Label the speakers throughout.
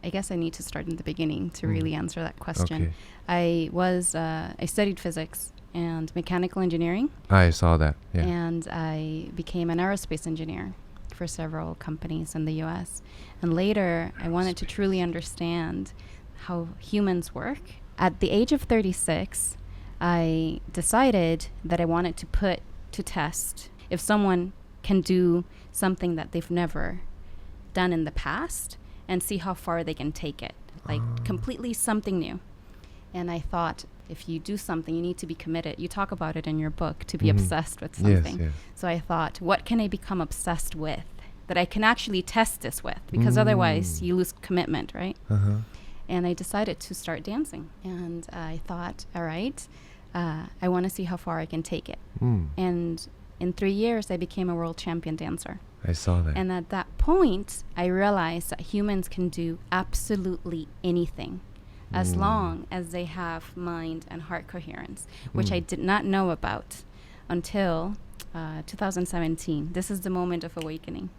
Speaker 1: I guess I need to start in the beginning to really answer that question. I studied physics and mechanical engineering.
Speaker 2: I saw that. Yeah.
Speaker 1: And I became an aerospace engineer for several companies in the US. And later, I wanted to truly understand how humans work. At the age of 36, I decided that I wanted to put to test if someone can do something that they've never done in the past and see how far they can take it, like completely something new. And I thought, if you do something, you need to be committed. You talk about it in your book, to be obsessed with something.
Speaker 2: Yes.
Speaker 1: So I thought, what can I become obsessed with that I can actually test this with? Because otherwise you lose commitment, right? And I decided to start dancing. And I thought, all right, I want to see how far I can take it. And in 3 years, I became a world champion dancer.
Speaker 2: I saw that.
Speaker 1: And at that point, I realized that humans can do absolutely anything as long as they have mind and heart coherence, which I did not know about until 2017. This is the moment of awakening.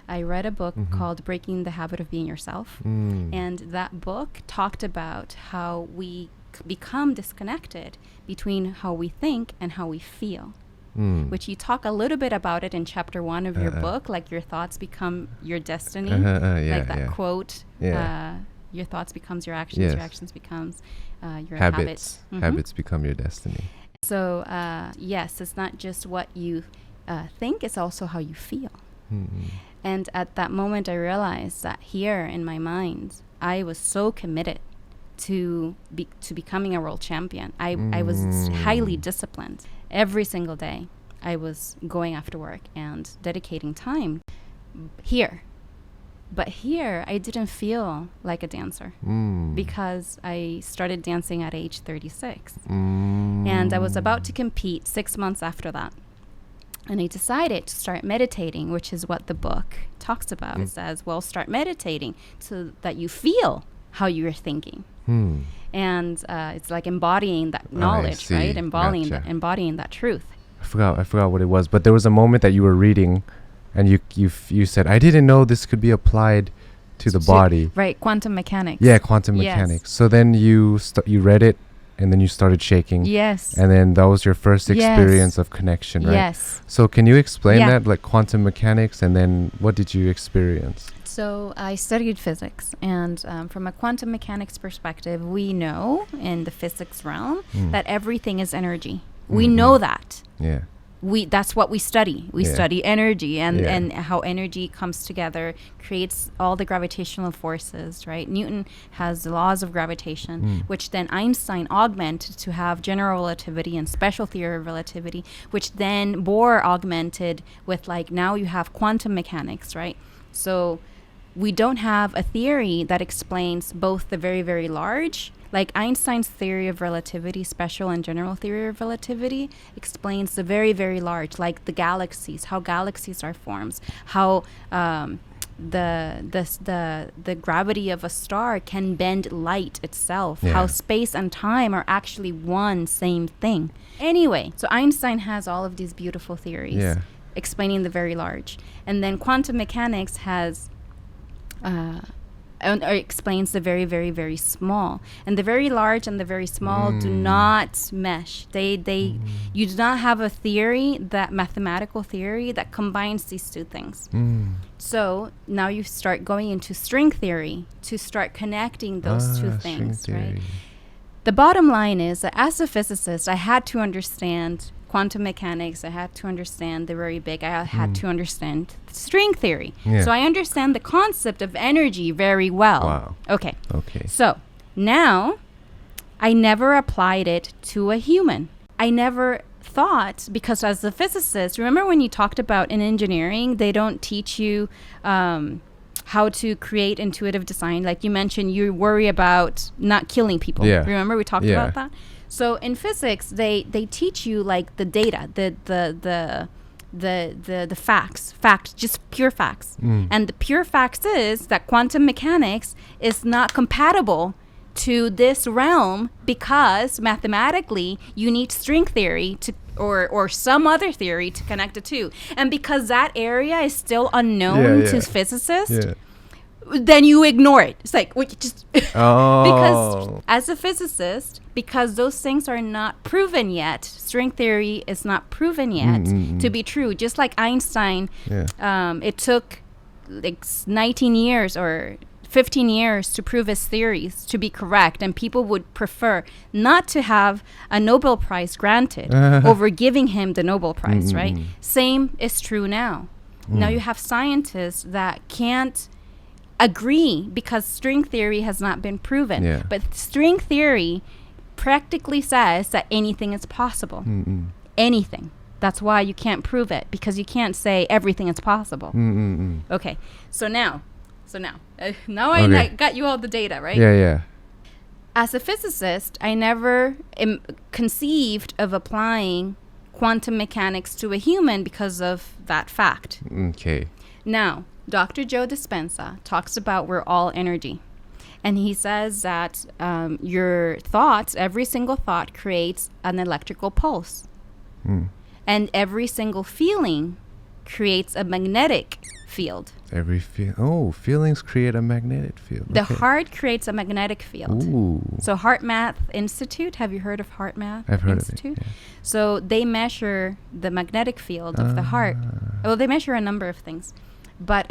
Speaker 1: I read a book called Breaking the Habit of Being Yourself. And that book talked about how we become disconnected between how we think and how we feel. Which you talk a little bit about it in chapter 1 of your book, like your thoughts become your destiny, like that quote, your thoughts becomes your actions, your actions becomes your habits.
Speaker 2: Habits become your destiny.
Speaker 1: So yes, it's not just what you think, it's also how you feel. And at that moment I realized that here in my mind, I was so committed to becoming a world champion. I was highly disciplined. Every single day I was going after work and dedicating time here. But here I didn't feel like a dancer because I started dancing at age 36. And I was about to compete 6 months after that. And I decided to start meditating, which is what the book talks about. It says, well, start meditating so that you feel how you're thinking. And it's like embodying that knowledge, right? Embodying that truth.
Speaker 2: I forgot what it was, but there was a moment that you were reading, and you said, I didn't know this could be applied to the body.
Speaker 1: Right, quantum mechanics.
Speaker 2: Yeah, quantum mechanics. So then you read it, and then you started shaking.
Speaker 1: Yes.
Speaker 2: And then that was your first experience of connection, right?
Speaker 1: Yes.
Speaker 2: So can you explain that, like quantum mechanics, and then what did you experience?
Speaker 1: So I studied physics, and from a quantum mechanics perspective, we know in the physics realm that everything is energy. We know that.
Speaker 2: Yeah.
Speaker 1: That's what we study. We study energy and how energy comes together, creates all the gravitational forces, right? Newton has the laws of gravitation, which then Einstein augmented to have general relativity and special theory of relativity, which then Bohr augmented with, like, now you have quantum mechanics, right? So we don't have a theory that explains both the very, very large. Like Einstein's theory of relativity, special and general theory of relativity, explains the very, very large, like the galaxies, how galaxies are formed, how the gravity of a star can bend light itself, how space and time are actually one same thing. Anyway, so Einstein has all of these beautiful theories explaining the very large. And then quantum mechanics has or explains the very, very, very small. And the very large and the very small do not mesh. You do not have a mathematical theory that combines these two things. So now you start going into string theory to start connecting those two things, right? The bottom line is that as a physicist, I had to understand quantum mechanics. I had to understand the very big. I had to understand string theory. So I understand the concept of energy very well.
Speaker 2: Wow.
Speaker 1: Okay. So now I never applied it to a human. I never thought, because as a physicist, remember when you talked about in engineering, they don't teach you how to create intuitive design. Like you mentioned, you worry about not killing people. Remember we talked about that? So in physics, they teach you like the data, the facts, just pure facts. And the pure facts is that quantum mechanics is not compatible to this realm because mathematically you need string theory to or some other theory to connect the two. And because that area is still unknown to physicists, then you ignore it. It's like, what, you just
Speaker 2: Oh.
Speaker 1: because as a physicist, because those things are not proven yet, string theory is not proven yet to be true. Just like Einstein, it took like 19 years or 15 years to prove his theories to be correct, and people would prefer not to have a Nobel Prize granted over giving him the Nobel Prize, right? Same is true now. Now you have scientists that can't agree because string theory has not been proven.
Speaker 2: Yeah.
Speaker 1: But string theory practically says that anything is possible. Anything. That's why you can't prove it, because you can't say everything is possible. Okay. So now I got you all the data, right?
Speaker 2: Yeah.
Speaker 1: As a physicist, I never conceived of applying quantum mechanics to a human because of that fact.
Speaker 2: Okay.
Speaker 1: Now, Dr. Joe Dispenza talks about we're all energy. And he says that your thoughts, every single thought creates an electrical pulse. And every single feeling creates a magnetic field.
Speaker 2: Feelings create a magnetic field.
Speaker 1: The heart creates a magnetic field.
Speaker 2: Ooh.
Speaker 1: So Heart Math Institute, have you heard of Heart Math
Speaker 2: I've heard
Speaker 1: Institute?
Speaker 2: of it. Yeah.
Speaker 1: So they measure the magnetic field of the heart. Well, they measure a number of things. But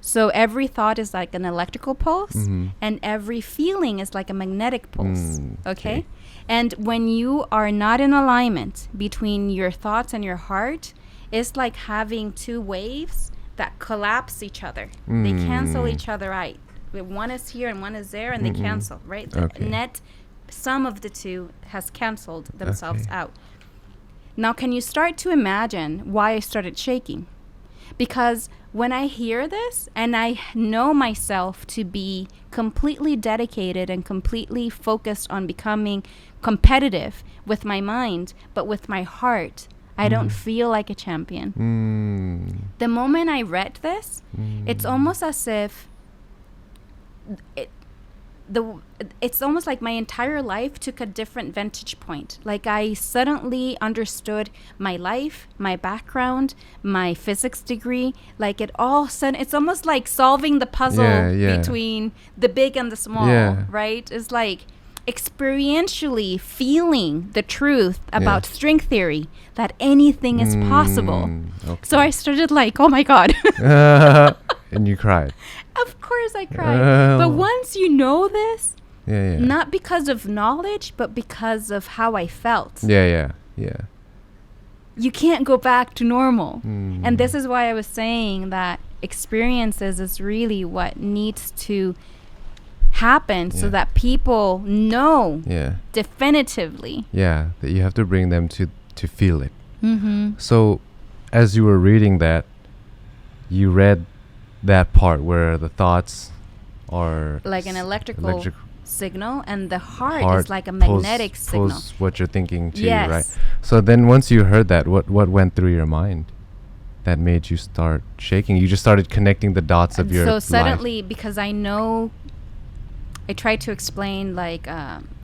Speaker 1: so every thought is like an electrical pulse, and every feeling is like a magnetic pulse. Okay? And when you are not in alignment between your thoughts and your heart, it's like having two waves that collapse each other. They cancel each other out. One is here and one is there, and they cancel, right? The net sum of the two has canceled themselves out. Now, can you start to imagine why I started shaking? Because when I hear this and I know myself to be completely dedicated and completely focused on becoming competitive with my mind, but with my heart, I don't feel like a champion. The moment I read this, it's almost as if it's almost like my entire life took a different vantage point. Like I suddenly understood my life, my background, my physics degree. Like it all sudden, it's almost like solving the puzzle between the big and the small, right? It's like experientially feeling the truth about string theory, that anything is possible. So I started like, oh my God.
Speaker 2: And you cried.
Speaker 1: Of course I cried. But once you know this, not because of knowledge, but because of how I felt.
Speaker 2: Yeah.
Speaker 1: You can't go back to normal. And this is why I was saying that experiences is really what needs to happen so that people know definitively.
Speaker 2: Yeah, that you have to bring them to feel it. So as you were reading that, you read that part where the thoughts are
Speaker 1: like an electrical signal, and the heart is like a magnetic signal.
Speaker 2: Pulls what you're thinking too, right? So then once you heard that, what went through your mind that made you start shaking? You just started connecting the dots of your life. So
Speaker 1: suddenly, because I know, I tried to explain like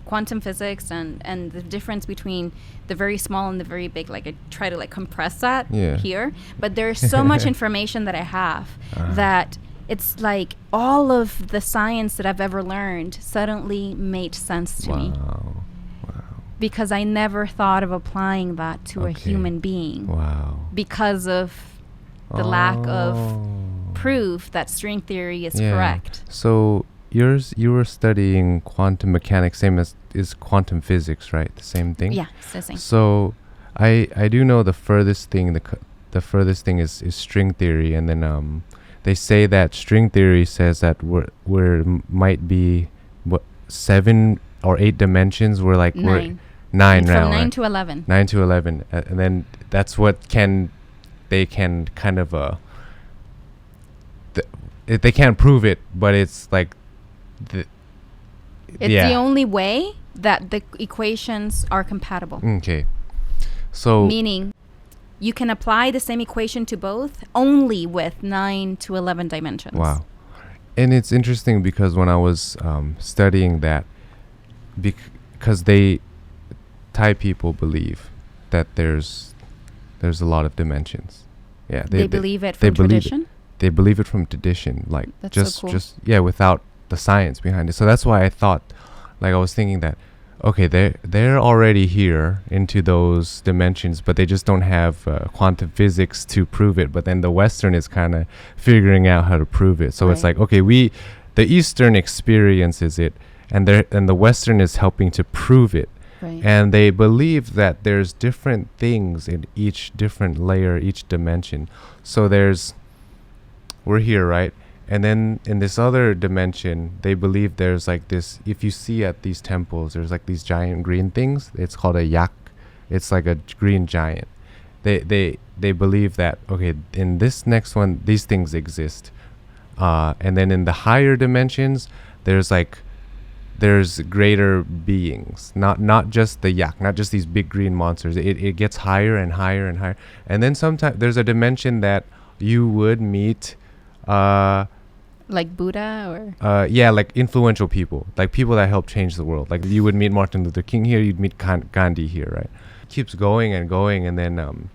Speaker 1: quantum physics and the difference between the very small and the very big. Like I try to like compress that here, but there's so much information that I have that it's like all of the science that I've ever learned suddenly made sense to me.
Speaker 2: Wow.
Speaker 1: Because I never thought of applying that to a human being.
Speaker 2: Wow.
Speaker 1: Because of the lack of proof that string theory is correct.
Speaker 2: So you were studying quantum mechanics, same as is quantum physics, right? The same thing.
Speaker 1: Yeah, it's the same.
Speaker 2: So I do know the furthest thing is string theory, and then they say that string theory says that we're might be 7 or 8 dimensions. We're like
Speaker 1: 9.
Speaker 2: 9 now.
Speaker 1: From 9
Speaker 2: right?
Speaker 1: to 11.
Speaker 2: 9 to 11, and then that's what they can kind of they can't prove it, but it's like
Speaker 1: it's the only way that the equations are compatible.
Speaker 2: Okay. So
Speaker 1: meaning you can apply the same equation to both only with 9 to 11 dimensions.
Speaker 2: Wow. And it's interesting because when I was studying that, because Thai people believe that there's a lot of dimensions. Yeah,
Speaker 1: they believe it from tradition?
Speaker 2: they believe it from tradition, like
Speaker 1: That's
Speaker 2: just
Speaker 1: so cool.
Speaker 2: just yeah, without the science behind it. So that's why I thought, like I was thinking that, okay, they're already here into those dimensions, but they just don't have quantum physics to prove it. But then the Western is kind of figuring out how to prove it. So it's
Speaker 1: Right.
Speaker 2: like, okay, the Eastern experiences it, and the Western is helping to prove it.
Speaker 1: Right.
Speaker 2: And they believe that there's different things in each different layer, each dimension. So we're here, right? And then in this other dimension, they believe there's like this, if you see at these temples, there's like these giant green things. It's called a yak. It's like a green giant. They believe that, okay, in this next one, these things exist. And then in the higher dimensions, there's greater beings, not just the yak, not just these big green monsters. It gets higher and higher and higher. And then sometimes there's a dimension that you would meet
Speaker 1: Like Buddha or
Speaker 2: yeah, like influential people, like people that help change the world. Like you would meet Martin Luther King here, you'd meet Gandhi here, right? Keeps going and going. And then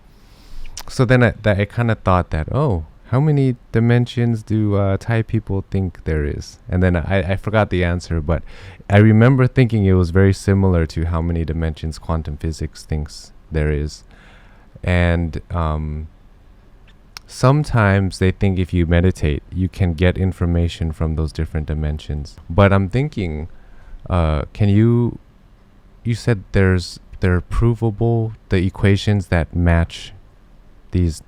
Speaker 2: so then I kind of thought that, oh, how many dimensions do Thai people think there is? And then I forgot the answer, but I remember thinking it was very similar to how many dimensions quantum physics thinks there is. And sometimes they think if you meditate, you can get information from those different dimensions. But I'm thinking, you said they're provable, the equations that match these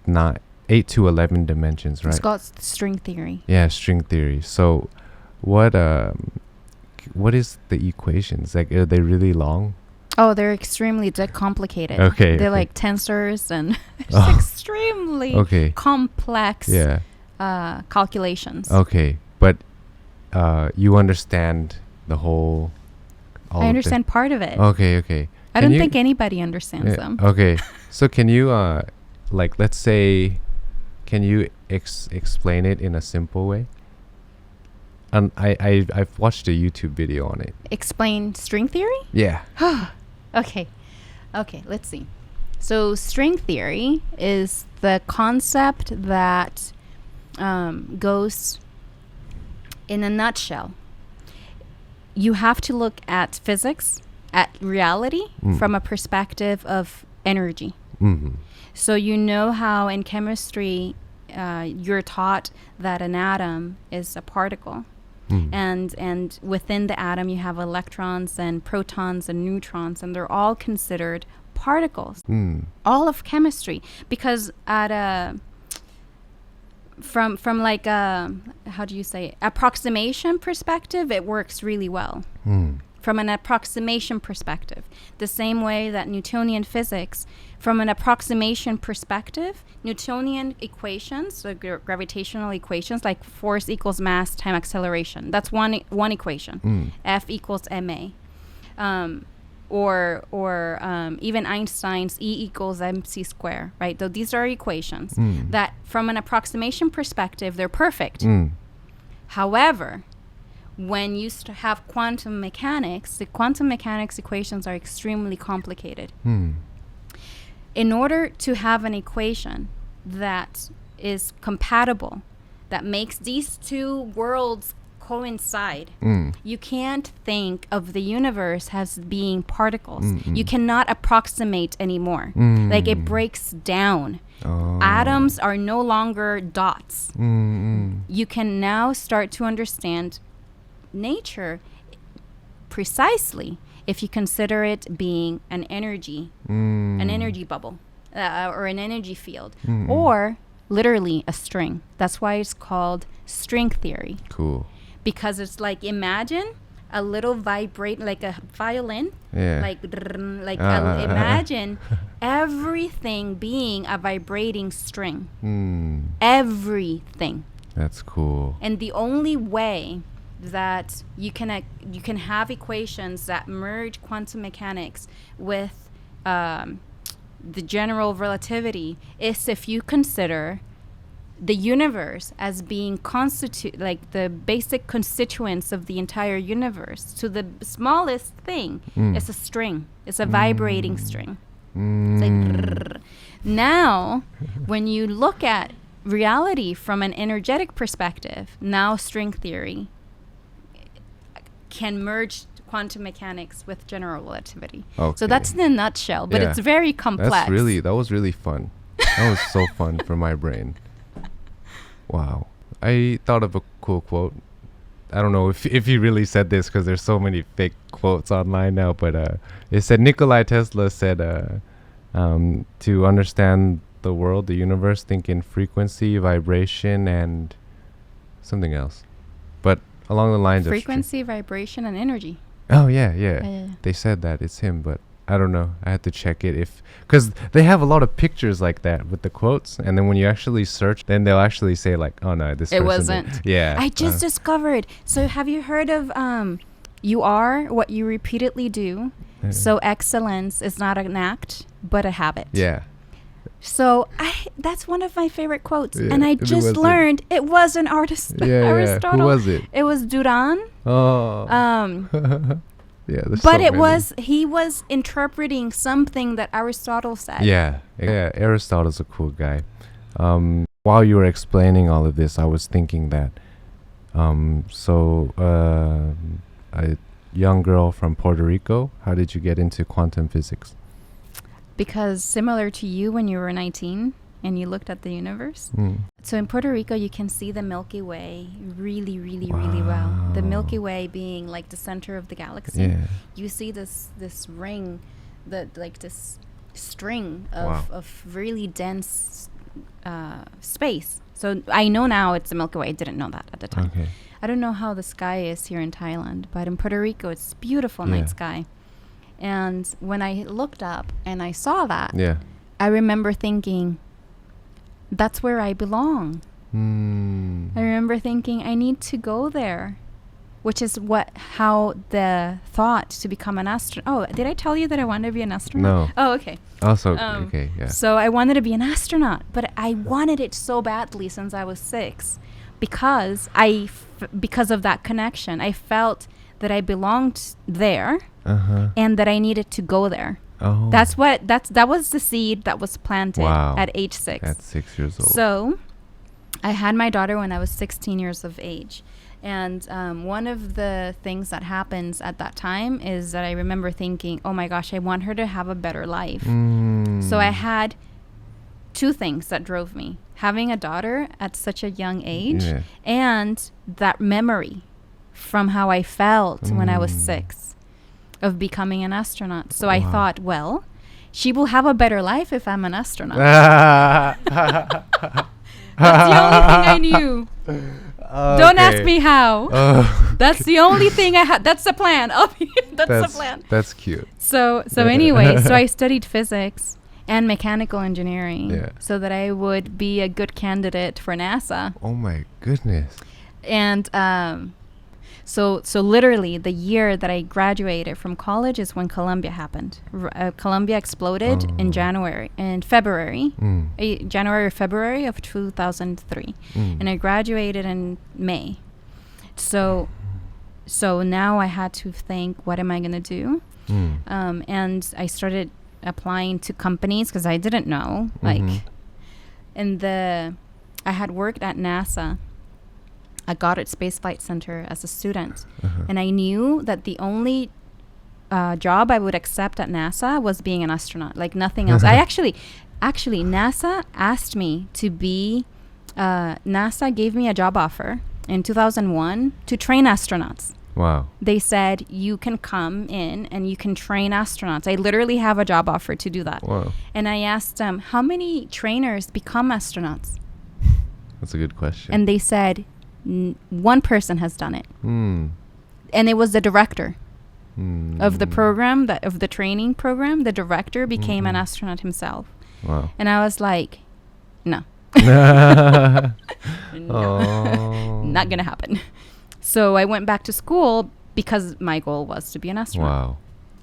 Speaker 2: 8 to 11 dimensions, right?
Speaker 1: it's called string theory.
Speaker 2: Yeah, string theory. So what is the equations? Like, are they really long?
Speaker 1: Oh, they're extremely complicated.
Speaker 2: Okay.
Speaker 1: They're
Speaker 2: okay.
Speaker 1: like tensors and it's
Speaker 2: Oh.
Speaker 1: extremely
Speaker 2: Okay.
Speaker 1: complex
Speaker 2: Yeah.
Speaker 1: calculations.
Speaker 2: Okay. But you understand the whole...
Speaker 1: I understand part of it.
Speaker 2: Okay, okay.
Speaker 1: I
Speaker 2: Can
Speaker 1: don't
Speaker 2: you-
Speaker 1: think anybody understands them.
Speaker 2: Okay. So can you, like, let's say, can you explain it in a simple way? I've watched a YouTube video on it.
Speaker 1: Explain string theory?
Speaker 2: Yeah.
Speaker 1: Okay, let's see. So string theory is the concept that goes in a nutshell. You have to look at physics, at reality, from a perspective of energy.
Speaker 2: Mm-hmm.
Speaker 1: So you know how in chemistry you're taught that an atom is a particle. And within the atom you have electrons and protons and neutrons, and they're all considered particles. All of chemistry, because from like how do you say it? Approximation perspective, it works really well. From an approximation perspective, the same way that Newtonian physics, from an approximation perspective, Newtonian equations, so gravitational equations, like force equals mass time acceleration, that's one equation. F equals ma. Or even Einstein's E equals mc square, right? So these are equations that, from an approximation perspective, they're perfect. However, when you have quantum mechanics, the quantum mechanics equations are extremely complicated. In order to have an equation that is compatible, that makes these two worlds coincide, you can't think of the universe as being particles. You cannot approximate anymore. Like, it breaks down. Atoms are no longer dots. You can now start to understand nature precisely if you consider it being an energy bubble, or an energy field, or literally a string. That's why it's called string theory.
Speaker 2: Cool.
Speaker 1: Because it's like, imagine a little vibrate, like a violin, imagine everything being a vibrating string. Everything.
Speaker 2: That's cool.
Speaker 1: And the only way that you can have equations that merge quantum mechanics with the general relativity is if you consider the universe as being like the basic constituents of the entire universe. So the smallest thing is a string. It's a vibrating string. It's like, now, when you look at reality from an energetic perspective, now string theory can merge quantum mechanics with general relativity.
Speaker 2: Okay.
Speaker 1: So that's in a nutshell, but it's very complex.
Speaker 2: That was really fun. That was so fun for my brain. Wow. I thought of a cool quote. I don't know if he really said this, because there's so many fake quotes online now, but it said Nikolai Tesla said to understand the world, the universe, think in frequency, vibration, and something else. But along the lines
Speaker 1: frequency, vibration, and energy.
Speaker 2: Oh, yeah. They said that. It's him, but I don't know. I had to check it because they have a lot of pictures like that with the quotes, and then when you actually search, then they'll actually say like, oh no, this person
Speaker 1: wasn't.
Speaker 2: Yeah.
Speaker 1: I just discovered. So have you heard of you are what you repeatedly do? So excellence is not an act, but a habit.
Speaker 2: Yeah.
Speaker 1: So that's one of my favorite quotes. And I just learned it was an artist, Aristotle.
Speaker 2: Who was it?
Speaker 1: It was Duran.
Speaker 2: Oh. Yeah,
Speaker 1: but he was interpreting something that Aristotle said.
Speaker 2: Yeah, Aristotle's a cool guy. While you were explaining all of this, I was thinking that a young girl from Puerto Rico, how did you get into quantum physics?
Speaker 1: Because similar to you when you were 19 and you looked at the universe. So in Puerto Rico, you can see the Milky Way really, really, really well. The Milky Way being like the center of the galaxy.
Speaker 2: Yeah.
Speaker 1: You see this ring, this string of really dense space. So I know now it's the Milky Way. I didn't know that at the time.
Speaker 2: Okay.
Speaker 1: I don't know how the sky is here in Thailand, but in Puerto Rico, it's beautiful night sky. And when I looked up and I saw that, I remember thinking, that's where I belong. I remember thinking, I need to go there, which is how the thought to become an astronaut. Oh, did I tell you that I wanted to be an astronaut?
Speaker 2: No.
Speaker 1: Oh, okay.
Speaker 2: Also, okay, yeah.
Speaker 1: So I wanted to be an astronaut, but I wanted it so badly since I was 6 because because of that connection. I felt that I belonged there and that I needed to go there.
Speaker 2: Oh.
Speaker 1: That was the seed that was planted at age 6.
Speaker 2: At 6 years old.
Speaker 1: So I had my daughter when I was 16 years of age. And one of the things that happens at that time is that I remember thinking, oh my gosh, I want her to have a better life. So I had 2 things that drove me. Having a daughter at such a young age and that memory from how I felt when I was 6 of becoming an astronaut. So I thought, well, she will have a better life if I'm an astronaut. That's the only thing I knew. Don't ask me how. That's the only thing I had. That's the plan. That's the plan.
Speaker 2: That's cute.
Speaker 1: So anyway, so I studied physics and mechanical engineering so that I would be a good candidate for NASA.
Speaker 2: Oh my goodness.
Speaker 1: And so literally the year that I graduated from college is when Columbia happened. Columbia exploded in January or February of 2003. And I graduated in May. So now I had to think, what am I going to do? And I started applying to companies because I didn't know. I had worked at NASA at Goddard Space Flight Center as a student. And I knew that the only job I would accept at NASA was being an astronaut, like nothing else. I actually, NASA asked me to be, NASA gave me a job offer in 2001 to train astronauts.
Speaker 2: Wow.
Speaker 1: They said, you can come in and you can train astronauts. I literally have a job offer to do that. Wow. And I asked them, how many trainers become astronauts?
Speaker 2: That's a good question.
Speaker 1: And they said, 1 person has done it. And it was the director of the program, of the training program. The director became an astronaut himself.
Speaker 2: Wow.
Speaker 1: And I was like, no. Not gonna happen. So I went back to school because my goal was to be an astronaut.
Speaker 2: Wow.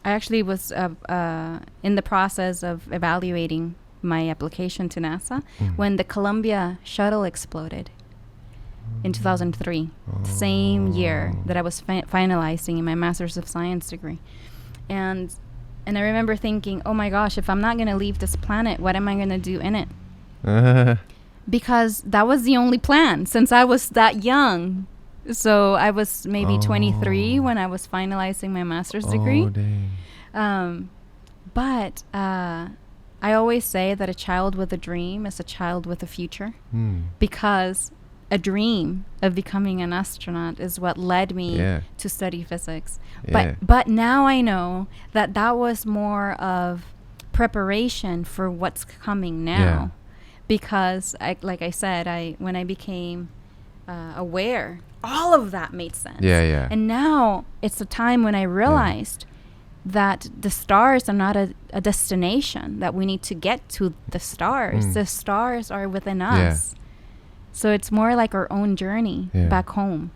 Speaker 1: I actually was in the process of evaluating my application to NASA when the Columbia shuttle exploded in 2003, same year that I was finalizing in my Master's of Science degree. And I remember thinking, oh my gosh, if I'm not going to leave this planet, what am I going to do in it? because that was the only plan since I was that young. So I was maybe 23 when I was finalizing my master's degree.
Speaker 2: Dang.
Speaker 1: But I always say that a child with a dream is a child with a future, because a dream of becoming an astronaut is what led me to study physics. But now I know that that was more of preparation for what's coming now, because like I said, when I became aware, all of that made sense. And now it's a time when I realized that the stars are not a destination, that we need to get to the stars. The stars are within us. So it's more like our own journey back home.